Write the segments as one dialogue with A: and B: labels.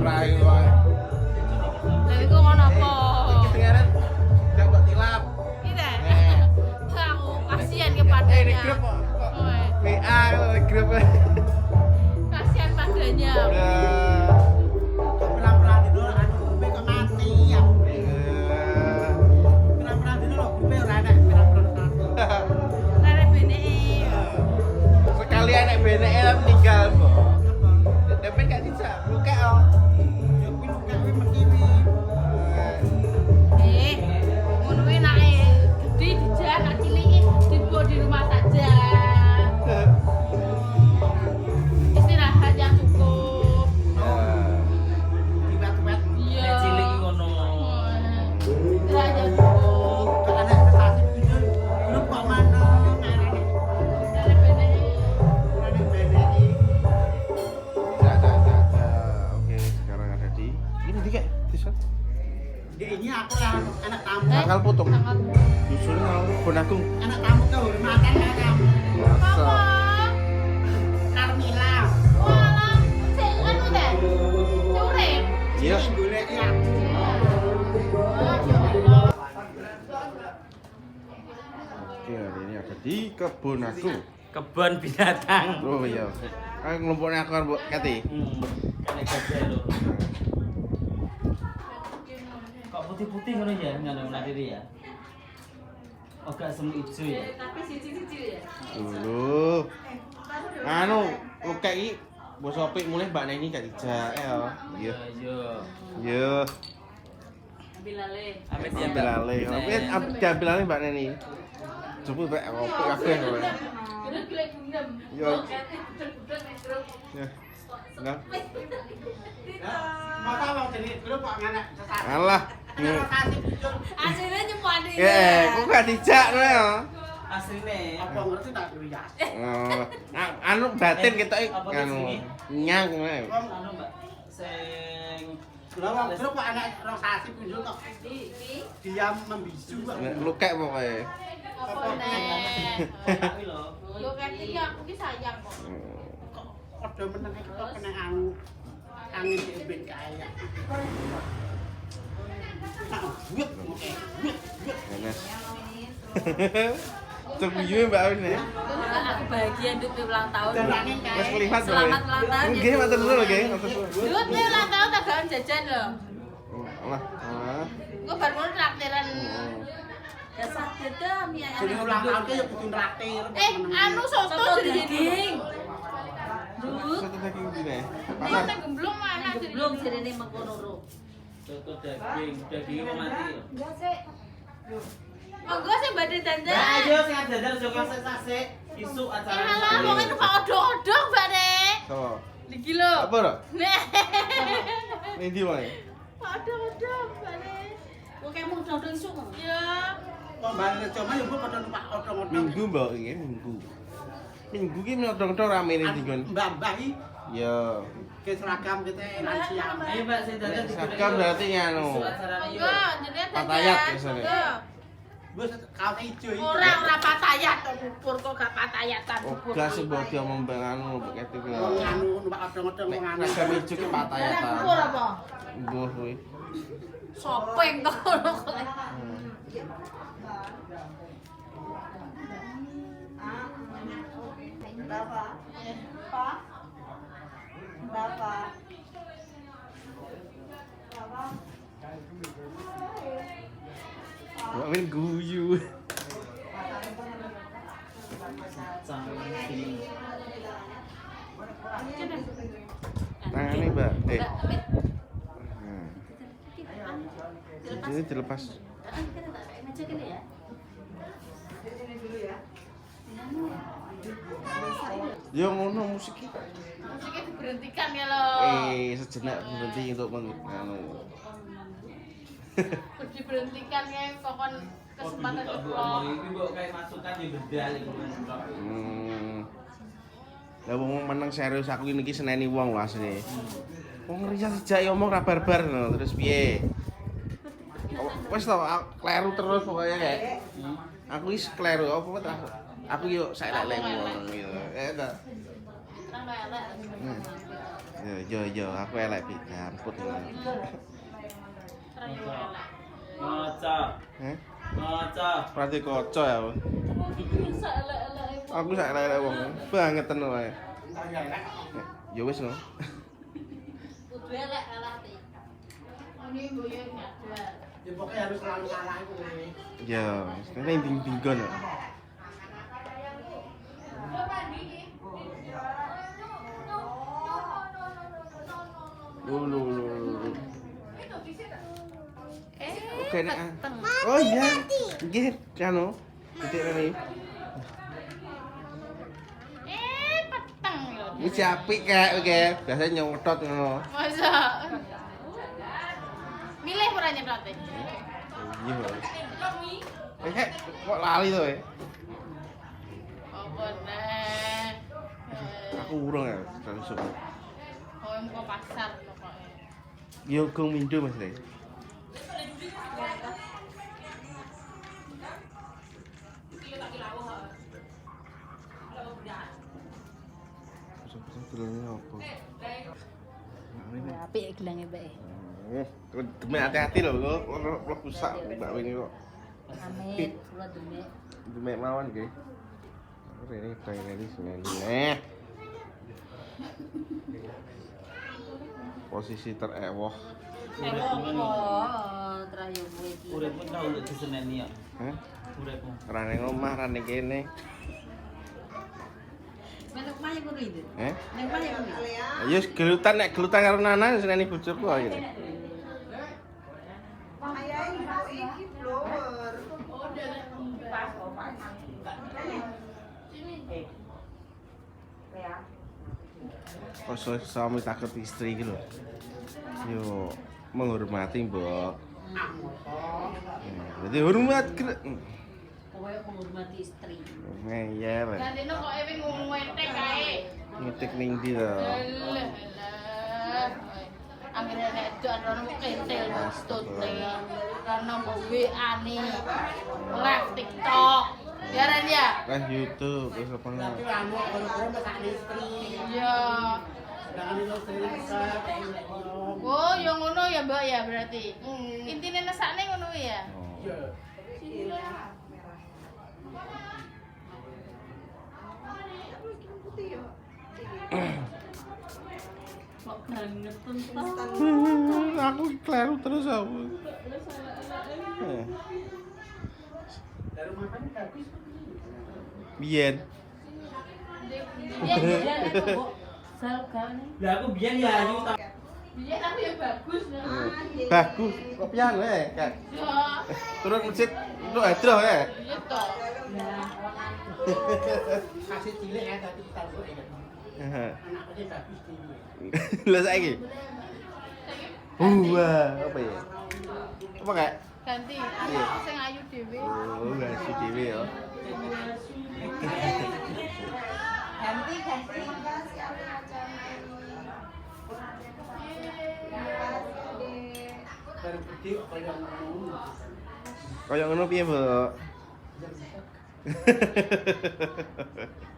A: rai wae.
B: Lha iku ngono apa?
A: Iki dengaran gak mbok tilap.
B: Kita. Aku kasihan kepadanya.
A: Ini grup kok. WA grup.
B: Kasihan padanya.
C: Pernah dino anu grupe kok mati ya. Pernah dino lho grupe ora enak pernah.
B: Arek beneke.
A: Sekali anak beneke lah meninggal kok. Tapi gak dijak, luka oh.
C: Yo kuwi luka kuwi mekiwi.
B: Ngono kuwi nake gede dijak, nak cilik dibawa di rumah saja. Istirahat yang cukup.
C: Diwet-wet
B: Iya.
D: Cilik iki ngono.
B: Istirahat yang cukup.
C: kok ana sesasi bujur. Grup kok mana ngarene.
B: Arek beneke.
C: Ora beneki.
A: Oke, sekarang ada di ini tiga t-shirt.
C: Di ini aku lah anak tamu.
A: Tanggal potong.
B: Sangat.
A: Dusun mau Bon Agung.
C: Anak tamu kehormatan kamu.
A: Masa.
B: Apa?
C: Carmila.
B: Walah, cek anu deh. Sore.
A: Iya.
C: Golek ya.
A: Oke, hari ini ada di Kebun Agung.
D: Kebun binatang.
A: Oh iya. Aku ngelompoknya aku kan Mbok Kati.
D: Kene gajah lho. Kok putih-putih ngono ya ngono nadiri ya. Oh gak semu ijo ya.
B: Tapi siji-siji ya.
A: Dulu. Anu, luka iki bos opik mulai Mbak Neni gak dijak ya. Iya.
D: Iya.
A: Iya.
B: Ambil alih.
D: Amit ya
A: Ambil alih. Ambil alih Mbak Neni. Coba Mbak opik kabeh kowe.
B: Gelek-gelek gundem.
A: Yo.
B: Budek-budek nek grup.
A: Ya. Enggak.
C: Masa wong jadi grup kok nganak sesasi.
A: Alah.
C: Sesasi bujur.
B: Aslinya nyempane.
A: Kok gak dijak kowe ya?
D: Asline.
C: Apa ngerti tak rias.
A: Oh, anu batin kita
D: Apa
A: anu
D: sini?
A: nyang kowe.
C: Wong
D: Anu Mbak sing
C: lha wong grup kok anak rong sasi bujur kok
B: Iki
C: diam membisu kok.
A: Lukek pokoke.
B: apa nek?
D: kotak kuwi lho.
B: Yo keti aku ki sayang kok.
C: Kok padha meneng kok kena anu angin dibin kae ya. Tak buat oke. Buat.
A: Enes. Cepuyu Mbak Awin ya.
B: Aku bahagia Dut ulang tahun.
A: Wes melihat kowe.
B: Selamat ulang tahun.
A: Nggih, matur nuwun nggih, matur nuwun.
B: Dut kowe ulang tahun tak gawe jajan lho.
A: Alah.
B: Gue baru mau traktiran. Ya sakit dah mie ayam.
C: Jadi ulang tahun ki ya kudu traktir.
B: Anu soto daging. Dut.
A: Satu daging dine.
B: Iya tak gemblong mana jadi.
E: Belum sirene mengkono ro.
D: Soto daging mau mati lho.
B: Monggo sing badhe dandan.
D: Nah, ayo sing dadar sing sesek isuk acara.
B: Halah wong itu kok odong-odong, Mbak Nek.
A: So.
B: Iki lho.
A: Apa ro?
B: Nek.
A: Endi wae?
B: Odong-odong, Mbak Nek.
E: Kok kamu udah isuk.
B: Ya.
C: Kok balik cuma ya mbok padha numpak otong-otong.
A: Minggu Mbak iki minggu. Minggu ki menodong-odong ramene dinggon.
C: Mbah-mbah iki
A: Ya.
C: ke seragam kita lansia.
D: Ayo Mbak sing dadar
A: Sakam berarti anu.
D: Isuk acarane yo.
B: Monggo jenenge
A: Patayat biasanya.
B: Monggo.
C: Wis kaos ijo iki.
B: Ora patayat kok bubur kok gak patayatan
A: Oh,
B: bubur.
A: gas sih buat dia ngomong anu Mbak Kati ki.
C: Wong anu numpak otong-otong wong anu.
A: Seragam ijo ki patayatan.
B: Bubur apa?
A: Mbuh kuwi.
B: Sopeng kok ngono kok.
E: Berapa? Pak? Berapa? Berapa?
A: Mbak Min guyu. Tangane Mbak. Ini dilepas. Yo ngono musik iki.
B: Musiknya diberhentikan ya lo.
A: Sejenak berhenti untuk anu.
B: Diberhentikan ya kokon kesempatan
D: Kok
B: vlog.
D: iki kok kayak masukan di bedal iki.
A: Lah wong meneng serius aku iki seneni wong lho asline. Wong Ria sejak ngomong ra barbar no, terus piye? Wes to kleru terus pokoknya kayak. Aku wis kleru apa terus. Aku yo sak lek-lek ngono gitu. Ta.
B: tambah elek.
A: Yo aku elek Pi, gamput.
B: Rayu elek.
D: Ngaca.
A: Heh.
D: Ngaca.
A: Berarti koco ya. Bu.
B: Bisa elek-elek.
A: Aku sak elek wong banget tenan wae. Ya wis no.
B: Kudu elek-elek. Ini boyo nyadar.
C: Ya pokoknya harus selalu kalah itu.
A: Ya, sekarang ding-dinggon. Lu. Oke nek. Oh iya. Nggih, kanu. Titik rene.
B: Peteng yo.
A: Wis apik kae oke. Biasa nyongtot ngono.
B: Masa. Milih ora nyedote?
A: Iya. Kok lali to ya?
B: Apa nih?
A: Aku urung ya, langsung.
B: Oh, mau pasar pokoknya.
A: Yo gong mindo Mas Le. Sebetulnya apa?
B: Apik gelange bae.
A: Demek hati-hati lho kok ora rusak Mbak Wingi kok.
B: Amin, kula demek.
A: Demek mawon nggih. Aku rene ini senene. Posisi terewoh.
E: Terayu kowe iki.
D: Uripmu tau lho diseneni ya.
A: Heh,
D: Uripmu.
A: ora ning omah, ora ning kene.
E: Menek mah ngono iki.
A: Heh.
E: Nek mah ngono.
A: Ya wis gelutan nek gelutan karo Nana seneni bojoku ae. Pas suami takut istri gitu. Yo menghormati mbok. Jadi hormat
E: Kowe menghormati istri.
A: ngeyel.
B: Gandene kok ewe ngwetek kae.
A: Ngitik ning ndi to?
B: Alah. Anggere nek dak rono kentil tutul. Karena mbok WA-ne. Live TikTok. Ya Ran ya?
A: Kan YouTube wis apa
C: Tapi
A: nggak?
C: kamu kalau masak istri.
B: Iya.
C: Sedangkan itu sering besar.
B: Oh, ya ngono ya, Mbak ya berarti. Intine nesakne ngono ya.
C: Iya.
B: Kok banget tuh.
A: Aku kleru terus aku.
C: Dari makan habis.
A: Biyen.
B: Iya, iya kok.
E: Salgane.
D: Lah aku biyen ya ayu tak.
B: Iya, aku ya bagus.
A: Bagus, kopian wae, Kak.
B: Ya.
A: Turun masjid lu hadroh ya.
B: Iya toh.
C: Kasih cilik ya tadi kita buat ya. Anaknya bagus cilik.
A: Lah saiki. Wah, apa ya? Apa Kak?
B: Ganti.
A: Iya.
B: Aku sing ayu dhewe.
A: Oh, gaji dhewe ya.
E: Ganti.
C: Baru gede apa yang mau.
A: Kaya ngono piye, Mbok?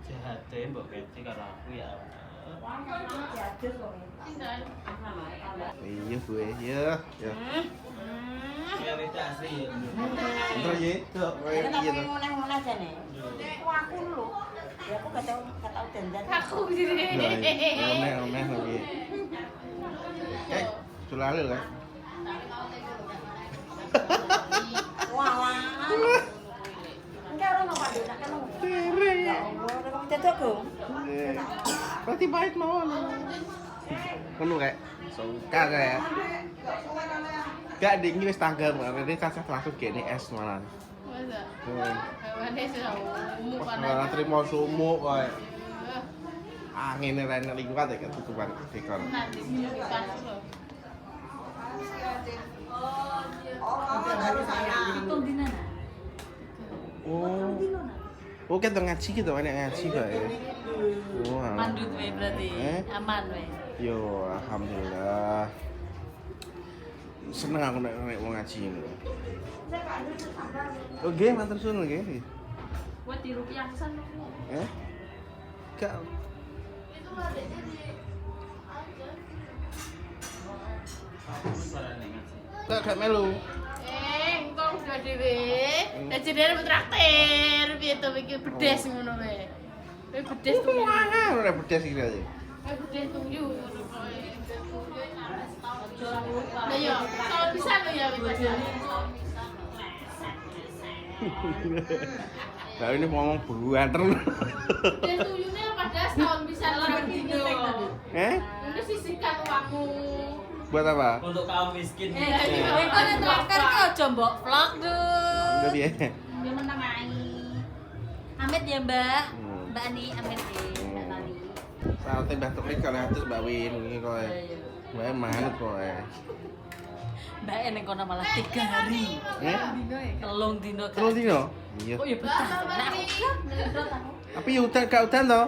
D: Jahat deh mbok Keti karo aku ya.
B: Sinten?
A: Iya, Bu. Ya, ya.
D: Ya wis asli ya.
A: Entar ya, kok kaya piye to?
E: Mulai jane. Aku lho. Ya aku gak tau dandan.
B: Aku sini.
A: Omeh lho piye. Sulale lho.
E: Walah. Enggak ora Pak Dona kan. Ya Allah, ora cocok kok.
A: Berarti baik mawon. Ngono kayak suka kayak. Gak dingin wis tanggal, ini cacah langsung gini es malah.
B: Masa?
A: Hmm.
B: Hewane sudah umum
A: Ora trimo sumuk kowe. Angine rene liwat ya ketutupan dekor.
B: Nanti pas lho.
E: Hitung dinana.
A: Oh. Oh, kita ngaji gitu, enak ngaji kok ya. Oh, alah.
E: Mandut wae berarti. Aman wae.
A: Yo, alhamdulillah. Seneng aku nek wong ngaji ngono. Oh, nggih, matur suwun nggih.
E: Buat di rupiah san lho.
A: Eh? Gak. Gak melu.
B: Engkong sudah dhewe. Dadi dhewe traktir, piye to iki bedes ngono wae. Kowe bedes tuh.
A: Wah, ora bedes iki aja.
B: Kowe bedes tunggu ngono kowe. Lah yo, kalau bisa lo ya bedes.
A: Lah ini ngomong buanter.
B: Bedes tuyune padahal setahun bisa lagi dino. Ini sisihkan uangmu.
A: Buat apa?
D: Untuk kaum miskin.
E: Kowe kan traktir ki aja mbok vlog, Dur.
A: Udah dia.
B: Dia menang ai.
E: Amit ya, Mbak. Mbak Ani amit ya, Mbak Tali.
A: Sate Mbah Tuklik kalau atus Mbak Win iki kowe. Mbak manut kowe.
E: Mbak ning kono malah 3 hari. Telung dino kan.
A: Terus dino? Iya.
E: Oh ya betah. Nah, aku
A: Tapi ya udan gak udan to?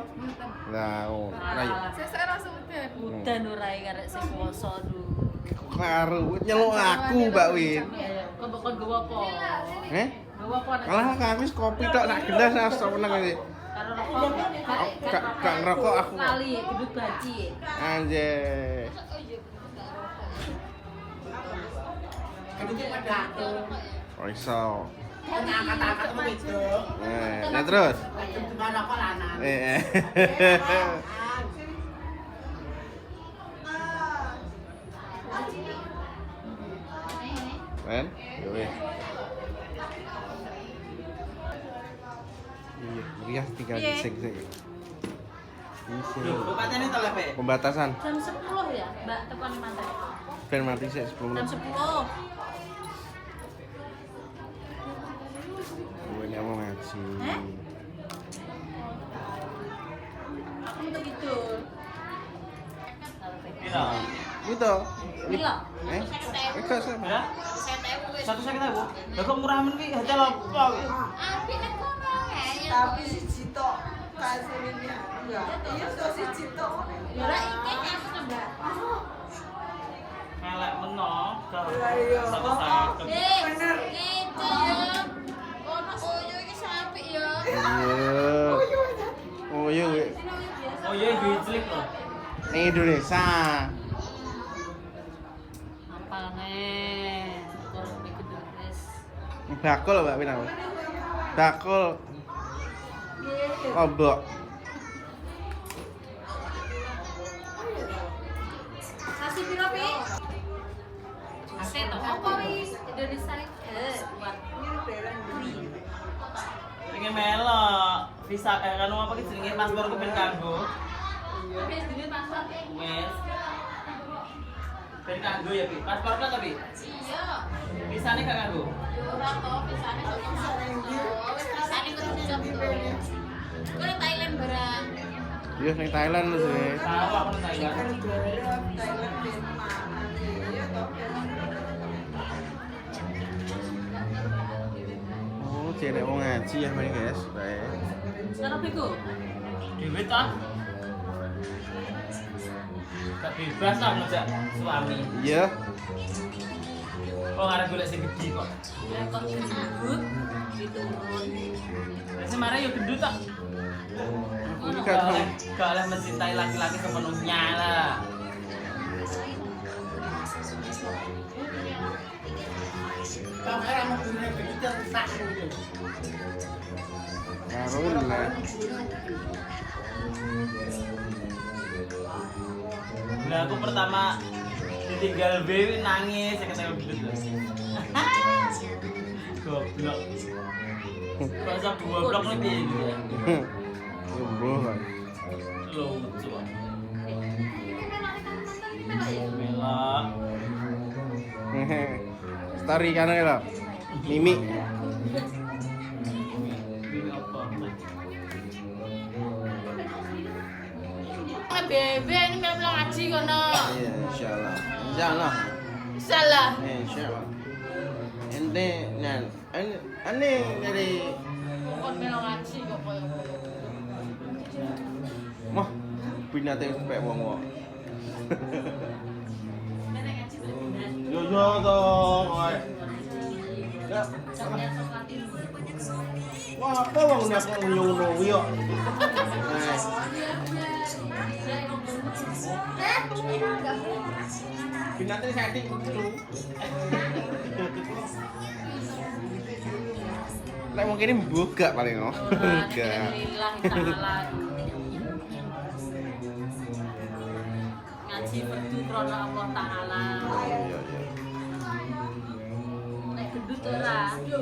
A: Lah, oh, ora yo.
B: Sesuk rasa udan.
E: udan ora karek sing poso lu.
A: Karo nyeluk aku Mbak Win.
E: Kok kon gowo apa? Gowo apa?
A: Kalah aku wis kopi tok nak gelas asa meneng iki.
E: Karo rokok.
A: Gak ngerokok aku.
E: Kali gedut baci.
A: Anjay.
C: Ini pada aku.
A: Oh iso.
C: Angkat-angkat mau itu.
A: Nah terus.
C: Cuma rokok lanang.
A: Kan? Yo wis. Iya, Rias tinggal di sing.
D: Loh, bapaknya ini telepe.
A: Pembatasan.
E: Jam 10 ya, Mbak tekan mantai.
A: Ben mati sih 10
E: Jam
A: menit.
E: 10.
A: Gue ini mau ngaji.
E: Aku untuk itu.
D: Pira?
A: Gitu.
E: Pila?
A: Enggak sih.
D: Ya? 150.000. Lah kok murah men ki? Hotel apa ki?
F: Tapi si Cito kasih ini ya. Iya so si Cito.
E: Ya ora iki aku tambah.
D: Elek meno.
F: Iya.
D: Satu sangat.
F: Bener.
B: Itu ya. Ono oyo iki sapi ya.
A: Iya. Oh iya, gue.
D: Oh iya, duit cilik loh.
A: Ning Indonesia.
E: Apa nih? Kalau ikut terus.
A: Bakul Mbak Win apa? Bakul. Obok.
E: Kasih piro, Pi? Kasih to apa wi? Indonesia buat
D: Pengen melok. Visa kan apa ki jenenge pasporku ben kanggo.
E: Wis duwe paspor.
D: Wes. Ben kanggo ya, Pi. Pasporku ta, Pi?
B: Iya.
D: Visane gak kanggo.
B: Yo ora to pisane kok. Pisane kudu dijawab. Kowe Thailand barang.
A: Iya ning Thailand lho sih.
D: Tahu aku nang Thailand.
F: Thailand Denmark. Iya toh.
A: Oh, cewek mau ngaji ya ini guys. Baik.
E: Sekarang bego.
D: Duit ah. Gak bebas lah ngejak suami.
A: Iya.
D: Kok ngarep golek sing gede kok.
E: Ya kok gendut diturun.
D: Wis marah yo gendut tak.
A: Ini kan
D: Gak oleh mencintai laki-laki sepenuhnya lah.
C: Kalau kayak mau dunia begitu rusak gitu.
A: karun lah.
D: Lah aku pertama ditinggal B nangis saya ketemu gendut. Goblok. Kok bisa dua blok nih piye gitu ya?
A: Jomblo kan.
D: Lucu. Melak.
A: Story kan lho. Mimi.
D: Ini apa?
B: Bebe ini memang ngaji kono.
A: Iya, insyaallah. Insyaallah.
B: Salah.
A: Insyaallah. Ente nan ane dari
B: Kon memang ngaji kok koyo.
A: mah binatang sampai wong-wong. Yo yo dong, oi. Ya. Wah, apa wong nak ngono yo. Binatang setting dulu. Lek mungkin ini buka paling oh. Buka.
B: Ngaji perdu krono Allah Ta'ala.
A: Iya iya.
B: Nek gendut ora.
A: Ini.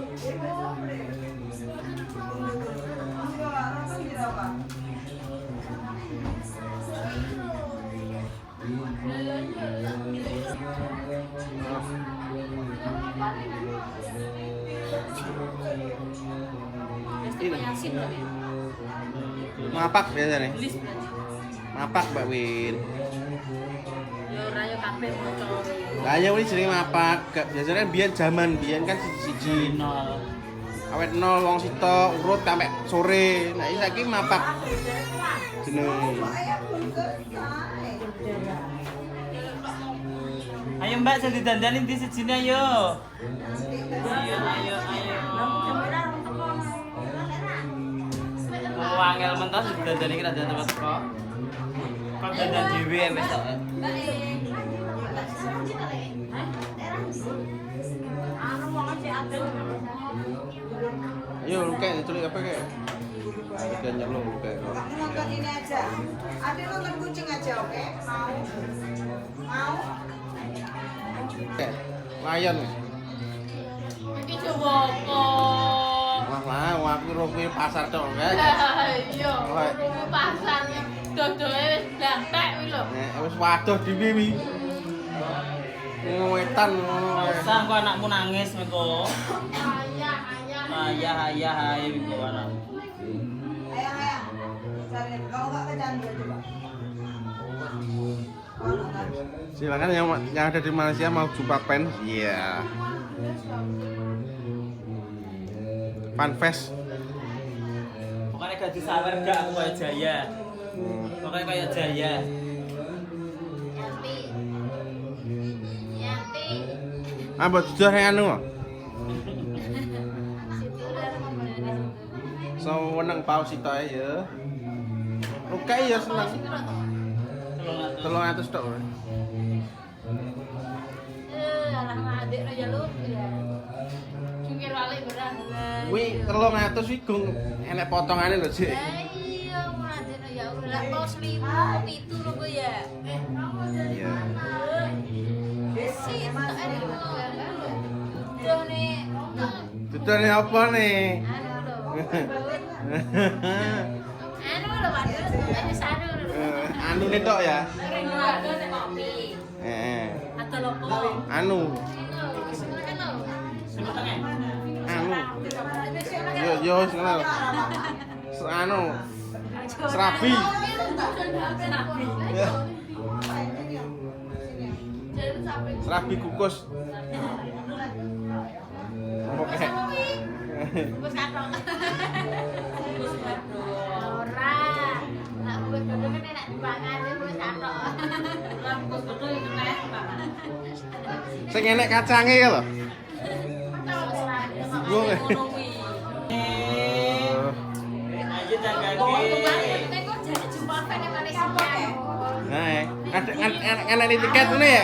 B: Yasin tapi.
A: Mapak biasa nih.
B: Tulis berarti.
A: Mapak Mbak Win.
B: Yo ora yo kabeh maca.
A: Lah ya wis jenenge mapak. Gak biasanya biyen zaman biyen kan siji-siji.
D: Nol.
A: Awet nol wong sito urut sampe sore. Nah iki saiki mapak. Jeneng.
D: Ayo Mbak, saya didandanin di sini ayo. Ayo. Wangel mentas didandani kira ada tempat kok. Kok dandan dhewe wis tok.
A: Ayo lu kayak ditulis apa kayak? Ada nyelung lu kayak.
F: Kamu nonton ini aja. Ada nonton kucing aja, oke? Mau?
A: Kayak layan nih.
B: Iki coba apa?
A: Lah, aku roki pasar tok kae.
B: Iya, rumu pasar dodoe wis blantek kuwi lho.
A: Nek wis waduh dhewe wi. Wetan ngono ae.
D: Sang kok anakmu nangis mengko.
B: Ayah.
D: Ayah mengko anakmu.
F: Ayang. Cari. Kalau nggak kecanduan coba. Kalau nggak.
A: Silakan yang ada di Malaysia mau jumpa pen. Iya. Fanfest.
D: Pokoknya gak disawer gak aku kayak Jaya. Pokoknya kayak Jaya.
B: Yanti.
A: Apa sudah yang anu? Seneng paus itu ya. Oke ya seneng. 300 tok.
B: Alah adik ra jaluk ya. Jungkir balik berat.
A: Wi 300 wi gung enek potongane lho, Cik.
B: Iya, adik ra ya udah kos 1000 itu lho Bu ya.
A: Iya.
B: Sih, tak ada tuh nih.
A: Tutune apa nih?
B: Anu lho, padahal ini sana lho.
A: Anu nih tok ya.
B: Rindu ada teh kopi. Atau lopo.
A: Anu.
B: Silakan lho.
A: Anu. Yo seneng. Anu. Serabi. Ya. Serabi kukus. Oke.
B: Bos katok. Ora. Lah bos dodol kan enak dipangan bos katok. Lah bos dodol itu teh, Pak.
A: Sing enek kacange ya lho. Gue.
D: Ayo jaga
A: Nah, ada di tiket ini ya.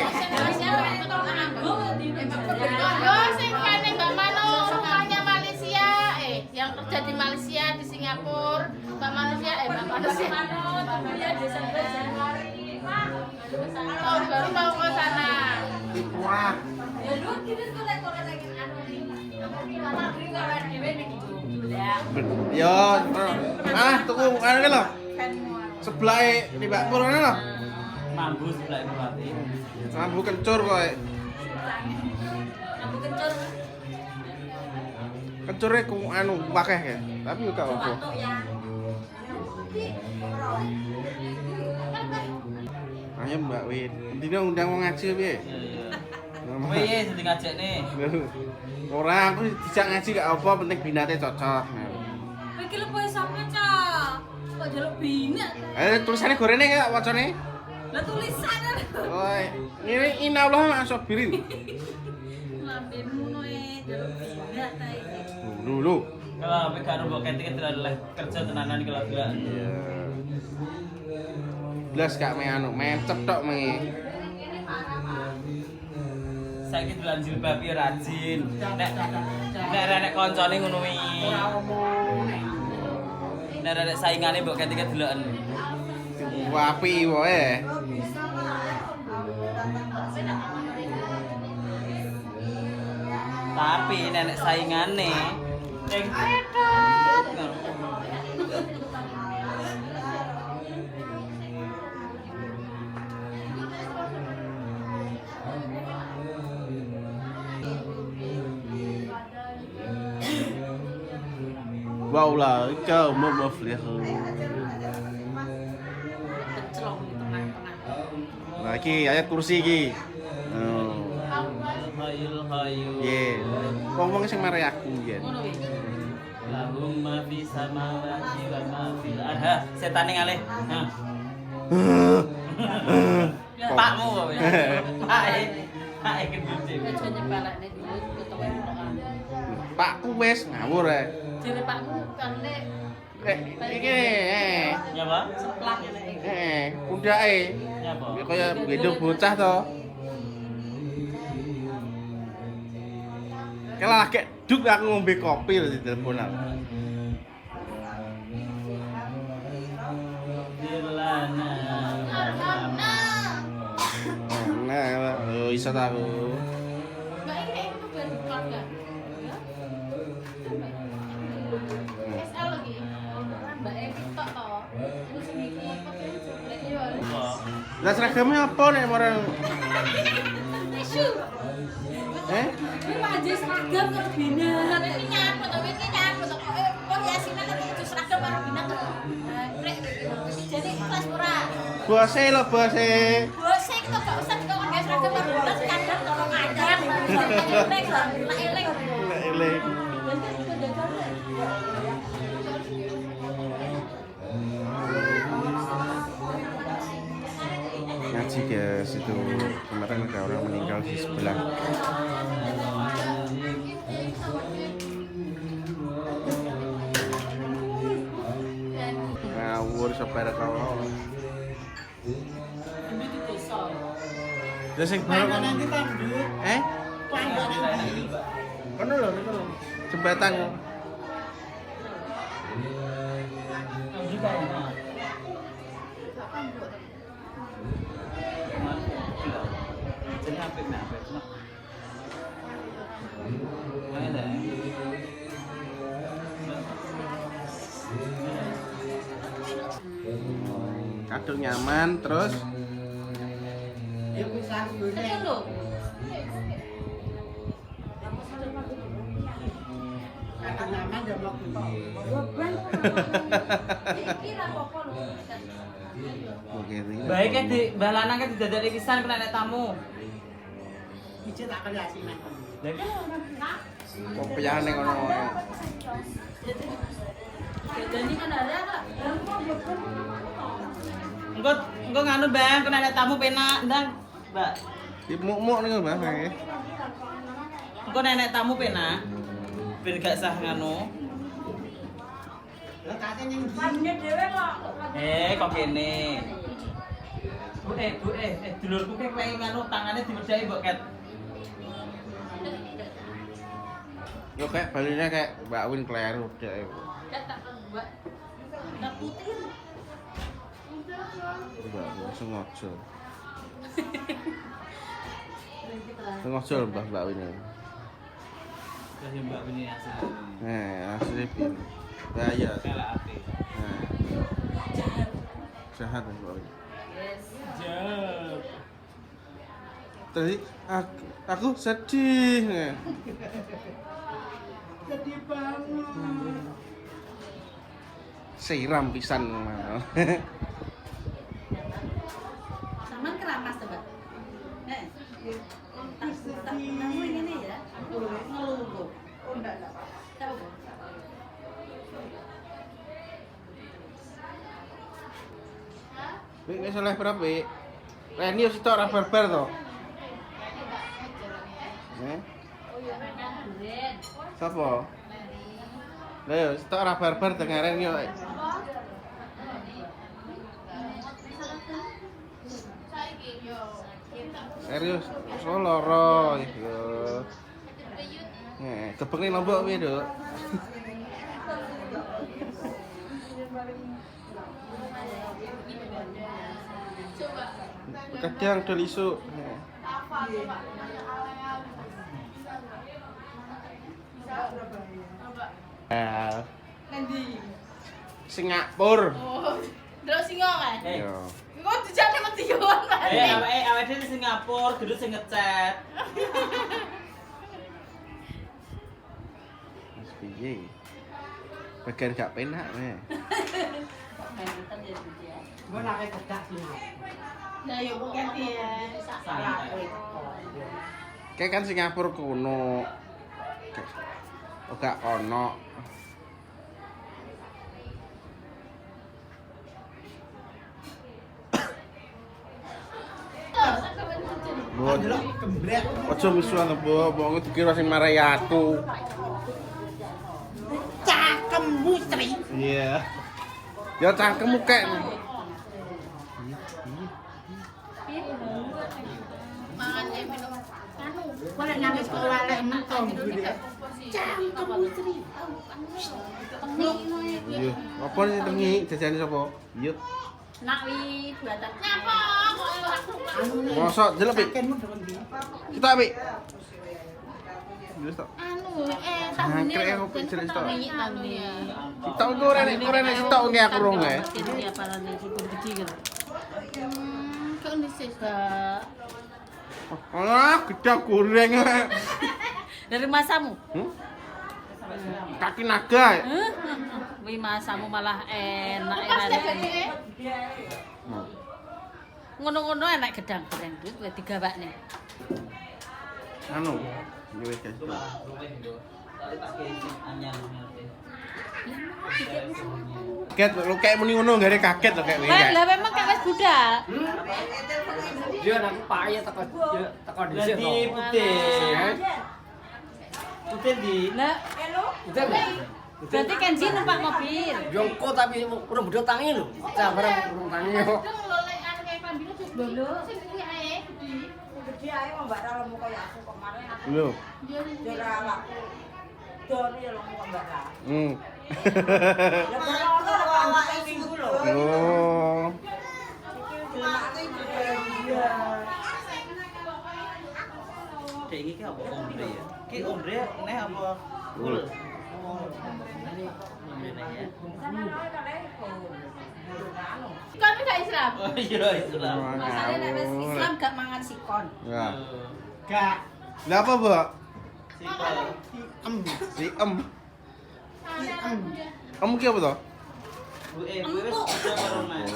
B: Yang kerja di Malaysia, di Singapura, Mbak Malaysia, Mbak Malaysia. Desember Januari, tahun baru mau ke sana.
A: Wah.
B: Ya lu kita sekolah lagi anu nih. Malah beli kawan dhewe ning iku.
A: Yo, tuku anu ki lho. Sebelahe di Mbak Pur ngono lho.
D: mambu sebelah itu berarti.
A: Mambu kencur kowe.
B: Aku kencur.
A: Kencure ku anu akeh ya. Tapi yo gak apa.
B: Batuk ya.
A: Ayo Mbak Win. Dino undang wong ngaji piye?
D: Kowe ye sing ngajak nih.
A: Ora, aku dijak ngaji gak apa, penting binate cocok.
B: Iki lho poe sampe, Cak. Kok jaluk binat.
A: Tulisannya gorene gak wacane?
B: Lah tulisannya lho.
A: Oi, ini inallah ma sabirin.
B: Lambemu ngono jaluk binat ta iki.
A: Dulu.
D: Kalau sampai gak mbok ketik terlalu kerja tenanan kalau gak.
A: Iya. blas gak me anu, mencep tok me.
D: Saiki dolan jilbab ya rajin. Nek koncone ngono wingi. Nek saingane mbok ketika deloken.
A: Wapi wae.
D: Tapi nenek saingane ning pedet.
A: Wow là cơ mơ phliệt.
B: Kecelong di tengah-tengah.
A: Nah, iki ayat kursi iki. Oh.
D: Hayul.
A: Ye. Wong-wong sing mari aku yen.
B: Ngono wis.
D: Lahum ma fi samawati wa ma fil ardi. Setane ngalih. Nah. Pakmu kok ya. Pake gendut.
B: Aja nyepelekne dulu ketemu Quran.
A: Pakku wis ngawur ae.
B: Jere pakmu kan nek
A: Iki
D: Ya, Pak?
B: seplak ngene iki.
A: pundake.
D: Ya, Pak.
A: Ya kaya gendong bocah to. Kalau lagi duk aku ngombe kopi lho di telepon aku. Nah, iso ta aku.
B: Mbak ini itu ben keluarga. SL lagi. Mbak Eki tok to. Terus iki lek yo.
A: Lah seragamnya apa nek marang
B: Tisu. Ini aja seragam karo binat. Iki nyapa to, iki nyapa to. Kok yasinan tapi itu seragam karo binat to. Rek. Jadi kelas ora.
A: bose lho bose.
B: Bose itu gak usah dikon guys seragam karo binat kadang tolong ajar. Elek lah, elek.
A: Elek. Ngaji guys, itu kemarin ada orang meninggal di sebelah. Ngawur sepeda kau. Lah sing baru
C: Nanti pandut.
A: Kono lho, kono lho. Jembatan. Kadung nyaman terus
C: Ya wis aku
B: Itu lho.
C: kadang nyaman ya mau
B: Iki ra apa-apa lho.
A: oke iki.
D: Baiknya di Mbah Lanang kan didadekne pisan kena nek tamu.
C: Ijit tak kali asinan.
D: Lah kan
A: Kopiane kono.
B: Jadi kan ada kok.
D: Engko nganu Bang, kena nek tamu penak, Ndang. Mbak.
A: Di muk-muk niku Mbah nggih.
D: Engko nek tamu penak. Ben gak sah nganu.
C: Lah kate ning
E: Panjang dhewe kok.
D: Kok kene. Bu, dulurku ki pengen nganu tangane diwedhaki mbok ket.
A: Yo kayak baline kayak Mbak Win kleru dek.
B: Tak buat. Tak putih.
A: Mbak sengaja. Sengaja lho Mbak Win.
D: Terus Mbak Wini asli.
A: Asli pin. Bahaya.
D: Kalah ati.
A: Jahat Mbak Win.
B: Yes.
D: Jep.
A: Tadi aku sedih.
C: sedih banget.
A: Siram pisan.
B: Saman keramas tuh, Pak. Tak kamu ini ya. Ngeluh.
C: Oh enggak.
B: Tahu, Bu?
A: Wis oleh berapa, Wik? Reni wis tok ora barbar to. Sapa? Lah yo tok ora barbar dengaran yo. Serius, so loro yo. Kepengin lombok piye, Duk? Kadang udah lisuk. Singapura.
B: Oh, delok singo kan?
A: Yo.
B: Kok dijane mati yo kan?
D: Awake dhewe di Singapura, gedhe sing ngecat.
A: Mas piye? Bagian gak penak nih.
C: Gue nak kerja sih.
B: Nah, yo kok ganti ya.
C: Salah kowe.
A: Kayak kan Singapura kuno. Oh gak ono. Buat
C: Kembret.
A: ojo misuhan to, Bu. Wong dikira sing marahi aku.
C: Cakemmu, Sri.
A: Iya. Ya cangkemmu kek.
B: Mangan ya minum. Anu,
C: Kok lek nangis kok walek mentong gede.
B: cangkemmu Sri.
A: Iya. Apa sih tengi jajane sapa? Iya.
B: Nak wi buatan. Nyapa kok ora suka.
A: Mosok jelek, Pik.
C: Kenmu demen ndi?
A: Kita, Pik. Wis tok.
B: Anu, tambune
A: Krek
B: lho,
A: kok
B: ben
A: jenis
B: petang
A: tok.
B: wingi tambune.
A: Kita ora nek sitok nge aku rong ae.
B: Jadi parane cukup gede gitu. Kok nisih gak
A: Ah, gedang goreng.
B: dari masamu?
A: Kaki naga.
B: Wih masamu malah enak ngono-ngono enak gedang-gedang duit kowe digawakne.
A: Anu, yo wis guys. Kaget lo kayak muni ngono gak ada kaget lo kayak wingi.
B: Lah memang kayak wis budal.
C: Dia aku payah teko dhisik
D: Berarti putih. Putih di.
B: Lah,
C: Udah.
B: berarti Kenji numpak mobil.
C: Jongko tapi urung bodho tangi lho. Cah bareng urung tangi kok.
E: Gede ae mau mbak Ra lomo kaya aku kemarin aku
A: Lho.
E: yo ra awakku. Doni ya lomo kaya mbak Ra. Ya ora ono awake minggu lho.
A: Oh.
E: Dilemakne juga.
D: Dek iki ki apa ombre ya? Ki ombre neh apa? Ul. Oh. Ini ombre neh ya.
B: Kan gak Islam.
D: Oh iya Islam.
B: Masane nek wis Islam gak mangan sikon.
A: Ya.
C: Gak.
A: Lah apa, Bu?
D: Sikol.
A: Si ki apa to?
D: Bu wis udah karo Mas.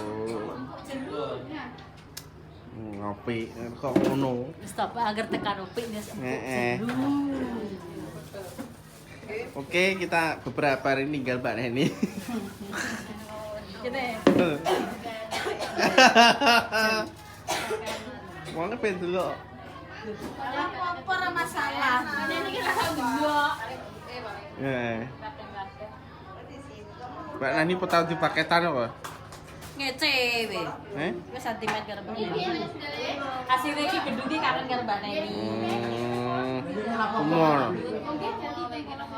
A: Ngopi kok ngono.
B: Stop agar tekan opik wis.
A: Heeh. Oke, kita beberapa hari tinggal Mbak Neni.
B: Gini.
A: Wong pengen dulu.
B: Apa ora masalah. Ini kira ndelok.
A: Heeh. Mbak Nani petau di paketan apa?
B: Ngece we. Wis sentimen karo Mbak Neni. Asire iki gendut iki karen karo Mbak Neni.
A: Umur.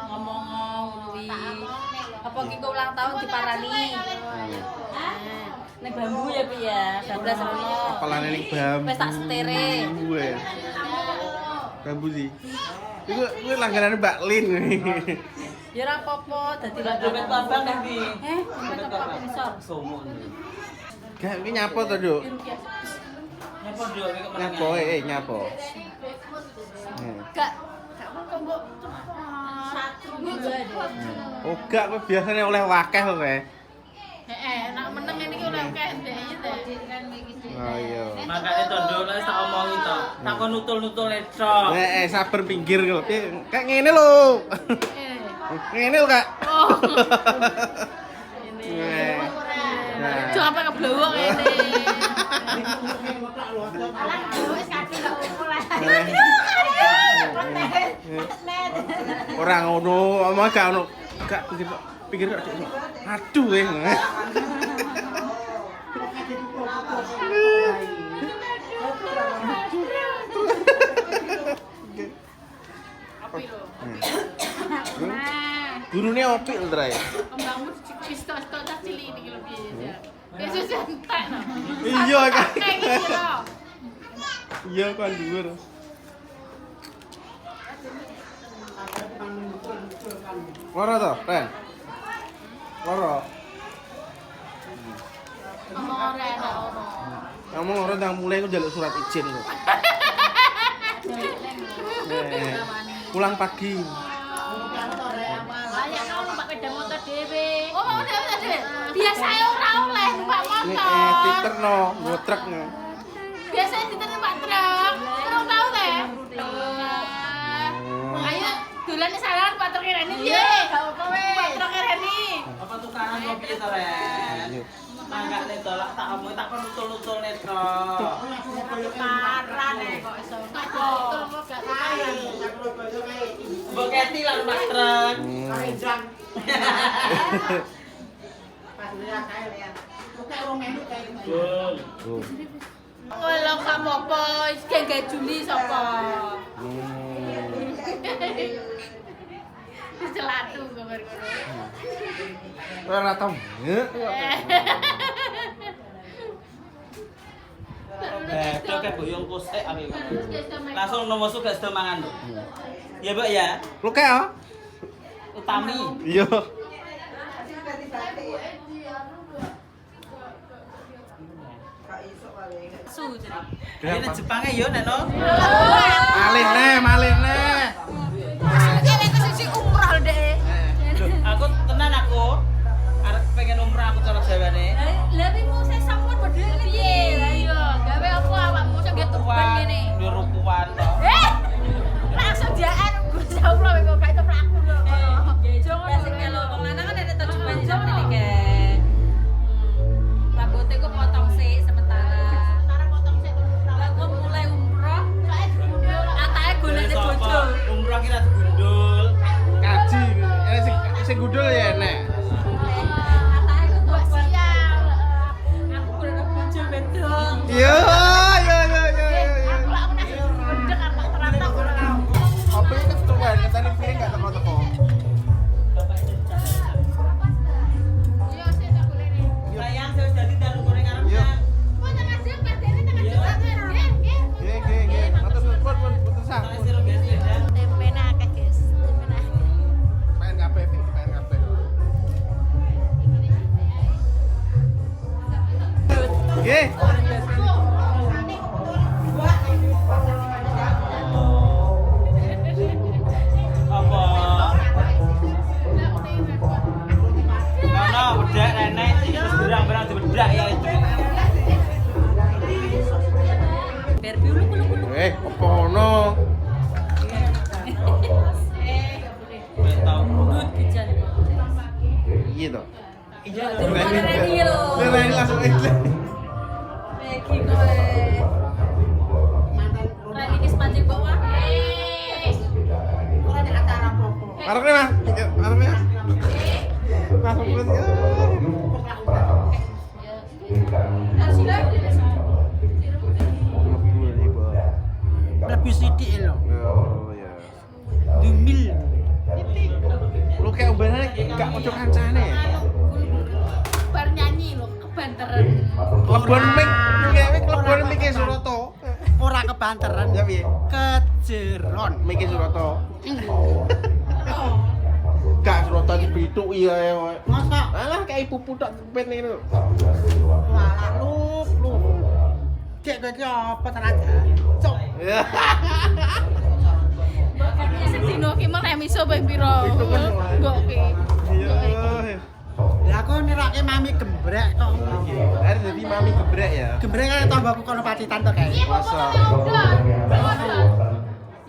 B: Ngomong kuwi. Apa ki kok ulang tahun diparani? Nek bambu ya Pi ya. 12 rono.
A: Apalane ning bambu.
B: Wis tak setere.
A: Bambu sih. Iku langganane Mbak Lin.
B: Ya ora apa-apa dadi
D: Dompet babang nek di.
B: dompet apa sensor.
D: Somo.
A: Gak iki nyapo to, Duk?
D: Nyapa do iki kemana?
A: Nyapo nyapo.
B: Gak kembok satu juga deh.
A: Oh, gak kowe biasane oleh wakeh kok kowe.
B: Nak meneng ini ki udah akeh ndek kan iki.
A: Oh iya.
D: Makane to Nduk nek tak omongi to. Tak kon nutul-nutul tok.
A: Sabar pinggir kok. Kayak ngene lho. Ngene lho, Kak.
B: Oh.
A: Ini. Nah.
B: Cuk apa keblowok ngene. Alah wis kaki gak opo lah.
A: Ora ngono, omong gak ono. Gak pinggir kok. Aduh, ngopi lho, Dray.
B: Kembangmu pistok-pistok tak cilik iki lho piye. Yesus entek no.
A: Iya kan.
B: Kayak gitu lho.
A: Iya kan dhuwur. Loro to, Ren? Loro.
B: Ngomong ora enak ora.
A: Kamu loro ndang mulai aku njaluk surat izin kok. Pulang pagi.
B: Layak kau numpak sepeda motor dhewe. Oh, mau dhewe. Biasane ora oleh numpak
A: Nek
B: motor.
A: diterno, nggo truk.
B: Biasanya diterno numpak truk. Kurang tau teh. Ayo dolan salah numpak truk Reni piye? Gak apa weh. Numpak truk Reni.
D: Apa tukaran kopi to, Ren? Mangga nek tolak tak omong tak kon utul-utul nek kok.
B: Tukaran kok iso. Betul kok gak tukaran.
D: Mbok Keti lan Mas Trek.
C: Pas lihat saya lihat. Kayak orang menu kayak gitu.
A: Tuh.
B: Walau gak apa-apa, iki gak Juli sapa? Celatu gambar kono.
A: Ora tau.
D: Tok boyong kusek aku. Langsung nomor suka sedo mangan lho. Ya, Mbak ya.
A: Lu kayak
D: Utami.
A: iya.
B: Su jadi.
D: Ini Jepangnya yo nek no.
A: Malih nih.
B: Kene ke sisi umroh deh.
D: Aku tenan aku. Arep pengen umrah aku cara Jawane.
B: Lah mau saya sampun bedhe piye? Lah iya, gawe apa awakmu sok ge turban ngene.
D: Yo rukuan to.
B: Langsung jaan Gusti Allah kok gak itu pelaku lho.
E: Jangan sing melo wong lanang kan ada tujuan sampe iki. Rambutnya kok potong sih sementara.
B: Sekarang potong sik
E: Lah kok mulai umroh, atake golekne bojo.
D: Umrah kira digundul.
A: Kaji. Sing gudul ya enek.
E: Atake kok
B: buat
E: buat
B: sial.
E: aku golekne bojo wedok.
A: Iya.
B: Aku lak meneh bendek apa terantak ora.
A: Apa ini ketuan, katanya piye enggak teko-teko.
B: Iya sih tak golekne.
D: Sayang saya jadi dalu goreng arep.
A: Iya.
B: Kok tengah jam padene tengah jam.
A: Nggih. Matur sang.
D: Saya sirup biasa ya.
B: Tempena akeh, guys. Tempena akeh.
A: Pengen kabeh, pengen kabeh. Nggih.
D: Apa? Karena bedak nenek terus berang-berang dibedak ya itu.
E: Barbie lu.
A: Apa ono?
D: Wis tau.
E: Dut pijan.
A: Iya toh.
D: Iya.
E: Reni lho.
A: Reni langsung itu.
E: Iki kowe. Reni ki sepanjang bawah.
C: Ora ada acara apa-apa.
A: Arepnya Mas. Arepnya. Langsung pun.
C: Lebih sidik lho.
A: Oh ya.
C: Dumil.
A: Lu kayak ubenane gak ojo kancane.
B: Bar nyanyi lho, kebanteran.
A: Klebon mik, ngewe klebon mik Surata.
C: Ora kebanteran.
A: Ya piye?
C: Kejeron.
A: Mik Surata. Gak Surata dibithuk iya ya.
C: Masa
A: Alah kayak pupu tok cepet ngene lho.
C: malah lu. Cek kowe ki apa tenaga? Cok.
A: Ya.
B: Sedino ki mah miso bae piro.
A: Itu kan.
B: Enggak ki.
A: Iya.
C: Lah aku nirake mami gembrek kok.
A: Are dadi mami gebrek ya.
C: Gembrek kan tombaku kono pacitan to, guys.
A: Masa.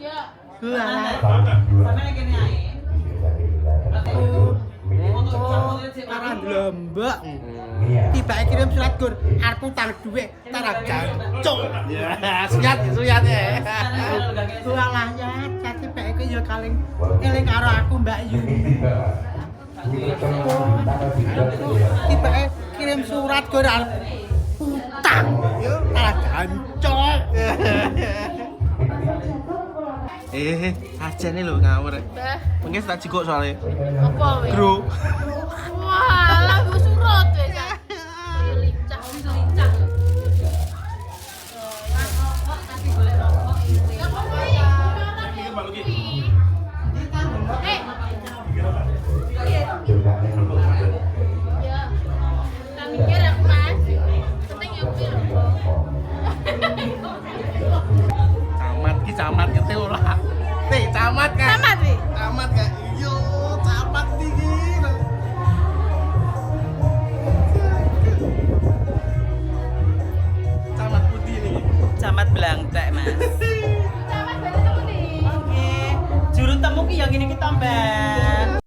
B: Ya.
C: Lah.
D: Sampe nek kene ae.
C: Para lombok. Tiba kirim surat gur, arep utang dhuwit, tara jancuk.
A: Ya, suyat ya.
C: Walah ya, cati bae iki ya kaling eling karo aku Mbak Yu. Tiba kirim surat gur arep utang. Tara jancuk.
A: Aja nih lho ngawur.
B: Bah,
A: Mungkin tak jigok soalnya.
B: apa weh?
A: Bro.
B: Wah, lah gue surut weh kan. Lincah, lincah. Tapi boleh rokok ini. Ya. Tak mikir aku Mas. Penting ya kuwi lho.
A: Camat ki camat kete ora. Camat kan.